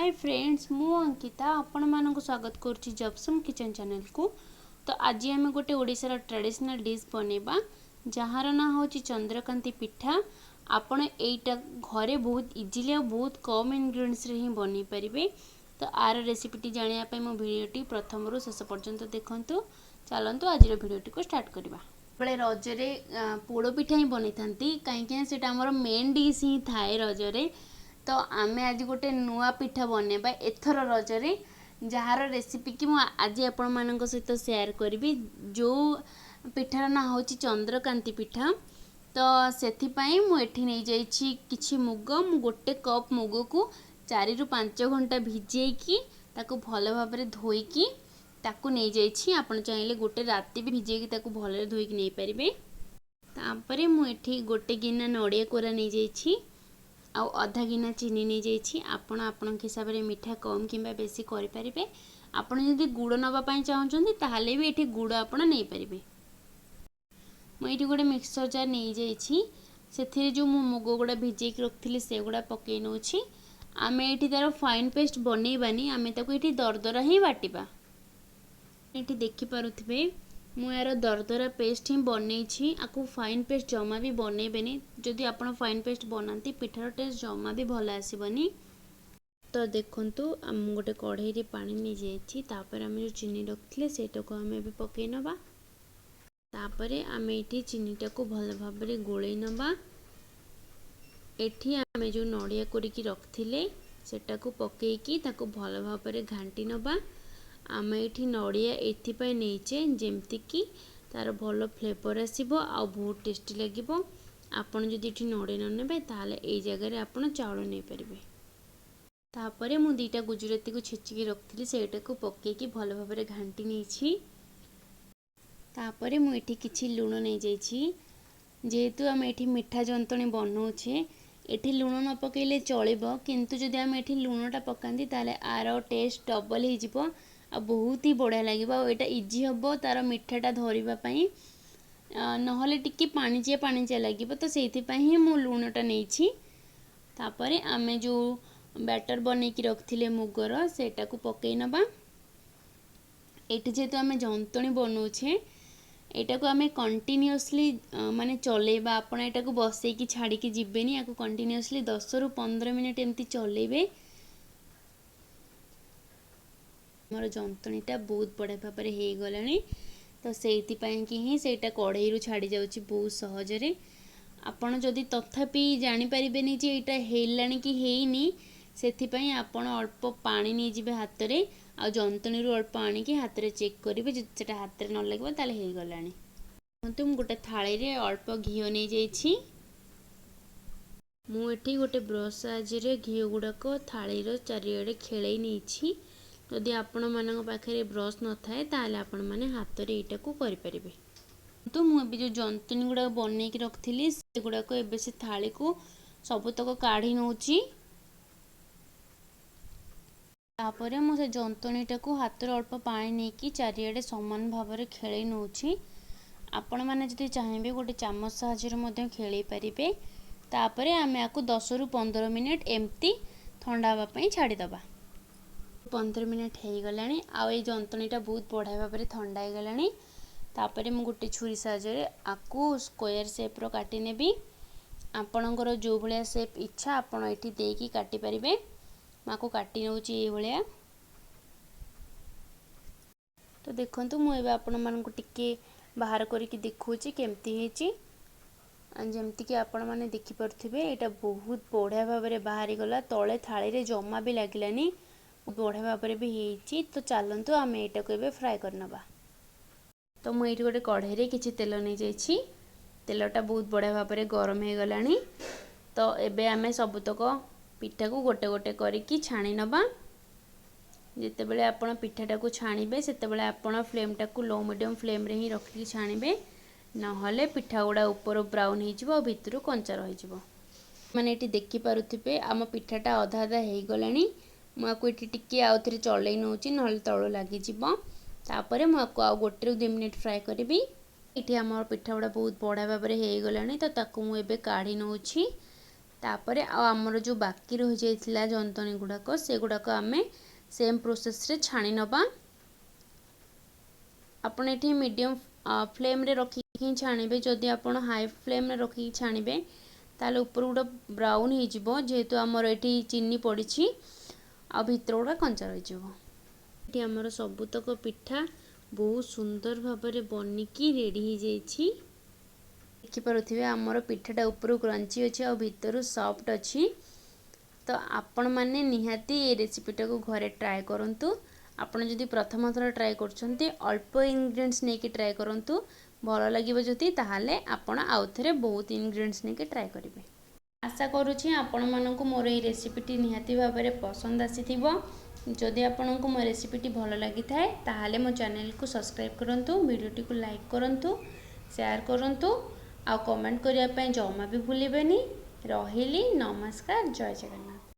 Hi friends मु अंकिता आपण मानक स्वागत करुच्ची जबसम किचन चैनल को। तो आज आम गोटे ओडिशार ट्रेडिशनल डिश बनैबा जार ना हूँ चंद्रकांति पिठा। आपण एटा घरे बहुत इजिली और बहुत कम इनग्रेडिएंट्स रे ही बनै परिबे। तो आर रेसिपीटी जानिया मो भिडियोटी प्रथम रु शेष पर्यंत देखंतु। चलंतु आज भिडियोटी को स्टार्ट करबा। बड़े रजरे पोड़ पिठा ही बनै थांती कहीं सेटा हमर मेन डिश ही थाए रजरे। तो आमे आज गोटे नुआ पिठा बनेबा एथर रजरे जार रेसिपी कि मु आज आपण मानक सहित शेयर करी। जो पिठार ना हूँ चंद्रकांति पिठा। तो सेथि पई मु एठी नै जाइछि किछि मुग। मु गोटे कप मुग को 4 रु 5 घंटा भिजेकी ताकू भल भाबरे धोईकी ताकू नै जाइछि। आपण चाहिले गोटे राति भी भिजेकी ताकू भल धोईकी नै परिबे। तापरे मु एठी गोटे गिना नडिया कोरा नै जाइछि आउ आधा गिना चीनी नहीं जाइछि। आपण आपण हिसाब रे मिठा कम किंबा बेसी करि परिबे। आपण यदि गुड़ नबा पई चाहउछन्ती ताहाले भी एठी गुड़ आपण नै परिबे। म एठी गोटे मिक्सर जार नहीं जाइछि। सेथिरे जो मु मुग गुड़ा भिजे के रखथिली से गुड़ा पके नउछि। आमे एठी तार फाइन पेस्ट बनेबानी आमे ताको एठी दरदरा ही बाटिबा। एठी देखि पारुथिबे मु यार दरदरा पेस्ट ही बनैछि। आकु फाइन पेस्ट जमा भी बनैबेनी। जदि आपण फाइन पेस्ट बनाती पिठार टेस्ट जमा भी भल आसीबनी। तो देखंतु हम गोटे कढ़ाई रे पानी नै जाइछि। तापर हम जो चीनी रखथिले सेटा को हमें भी पकै नबा। तापरे हमें एठी चीनीटा को भल भाबरे गोळै नबा। एठी हमें जो नडिया कोरी की रखथिले सेटा को पकेकी ताको भल भाबरे घांटी नबा। आम ये नड़िया एपाई नहींचे जमती कि तार भल फ्लेवर आसो आ बहुत टेस्टी लगे। आपड़ जदि नड़िया ने ताले ए जगह आपड़ चाउल नहीं पारे। तापर मु 2टा गुजराती को छेचिकी रखी सेटा को पकेकी भल भाव घांटी नहीं। तापर मुझे किसी लुण नहीं जाइए जेहेतु आम ये मिठा जंतणी बनाऊे एठी लुण न पकेले चलिबो। किंतु जदि आम एठी लुणटा पकांती ताले आर टेस्ट डबल हो आ बहुत ही बढ़िया लगे। यहाँ इजी हम तार मिठाटा धरवाई नहले टिके पाणिचिया लगे। तो से ही मु लुणटा नहीं। तापर आम जो बैटर बनईकी रखिले मुगर सेटा को पकई नबा। एठी जेहेतु आम जंतणी बनाऊे एटा को आम कंटिन्यूअसली माने चलेबा। आपण एटा को बसैकी छाड़ी की जीवेनी या कंटिन्यूअसली 10 रु 15 मिनिट एमती चलेबे। मोर जंतणीटा बहुत बढ़िया भाव में हो गलानी। तो से ही सेटा कढ़ाई रु छाड़ी जाउची बहुत सहजरे। आपण जदि तथापि जानी परिबेनी जे एटा हेलानी कि हेइनी सेथिपई आपण अल्प पानी नहीं जिबे हाथ रे आ जंतणी रु अल्प आनी कि हाथ रे चेक करिवे जे सेटा हाथ रे न लागबो ताले हे गलानी। तुम गोटे थाली रे अल्प घी नहीं जाइछि। मु एठी गोटे ब्रश साहाय्य घी गुड़ाक थाली रो चारिआडे खेलै नहीं। जदि आपण मानक पाखे ब्रश न थाए ताले आपण माने हाथ रे एटा को करि परिबे। तो मु अबे जो जंतनी गुडा बनै की रखथिली से गुडा को एबे से थाली को सबुतक काढी नउची। तापरे मु से जंतनीटा को हाथ रे अल्प पानी नै की चारिआडे समान भाव रे खेलै नउची। आपण माने जदि चाहेबे गोटे चामच साहाय्य मध्ये खेलै परिबे। तापरे आमे आकु 10 रु 15 मिनिट एम्ती ठंडा हवा पई छाडी दबा। 15 मिनिट हो गलानी। आउ ये जंतनीटा बहुत बढ़िया भाव में ठंडा हो गलानी। तापरे मु गोटे छुरी साहाय्य आकु स्क्वायर शेप रो काटी नेबी। आपणकर जो भलिया शेप इच्छा आपण एठी देकी काटी परिबे। माको काटी नउची ए भलिया। तो देखंतु मु एबे आपण मानकु टिके बाहर करिकि देखौची केमती हेची। जेमती कि आपण माने देखि परथिबे एटा बहुत बढ़िया भाव में बाहरी गला तळे थाली रे जमा भी लागिलानी बढ़िया भाव में भी होती। तो चलतु आम यहाँ को एबे फ्राए करनबा। तो मुझे गोटे कढ़ाई रे किछि तेल नहीं जाइछि। तेलटा बहुत बढ़िया भाव में गरम हो गलानी। तो एबे आमे सबुतक पिठा को गोटे गोटे करिकी छाणी नबा। जिते बेले आपण पिठाटा को छाणीबे सेते बेले आपण फ्लेमटा को लो मीडियम फ्लेम रे ही रखिकी छाणीबे नहले पिठा गुड़ा ऊपर ब्राउन हो भितर कंचा रही। माने एटी देखि पारुथिबे आम पिठाटा अधा अधा हो गलानी। मुझे ये टिके आउ थे चल नौची ना तलू लगिज। तापर मुझे आउ 1 रु 2 मिनिट फ्राए करी। ये आम पिठा गुड़ा बहुत बढ़िया भाव में हो गलानी। तो ताकू मुझे काढ़ी नौची। तापरे आमर जो बाकी रही जाइथिला जंतनी गुड़ाक से गुड़ाक आमे सेम प्रोसेस रे छाणी नबा। आपण एठी मीडियम फ्लेम रे रखी छाणीबे। जदि आपण हाई फ्लेम रे रखी छाणीबे ताले ऊपर गुड़ा ब्राउन हो जिवो, जेहेतु आमर एठी चीनी पड़ी आ भितर गुड़ा कंचा रही जिवो। एठी आमर सबुतक पिठा बहुत सुंदर भाव में बनिकी रेडी हो जाइछि। देखिपे आमर पिठाटा ऊपर क्रंची अच्छी आ भितर सॉफ्ट अच्छी। तो आपण मैंने निहाती ये रेसिपीटा को घरे ट्राए करंतु। आपण जदि प्रथम थर ट्राए करछन्ते अल्प इंग्रेडिएंट्स नेकी ट्राए करंतु। भल लागिबो जदि ताहाले आपण आउ थरे बहुत इंग्रेडिएंट्स नेकी ट्राए करिवे। आशा करूछि आपण मानकु मोर ए रेसिपीटी निहाती भाव में पसंद आसीथिबो। जदि आपनको मो रेसिपीटी भल लगी थाए ताहाले मो चैनल को सब्सक्राइब करंतु, वीडियोटी को लाइक करंतु, शेयर करंतु आ कमेंट करिया पय जमा भी भूलिबेनी। रहिली, नमस्कार, जय जगन्नाथ।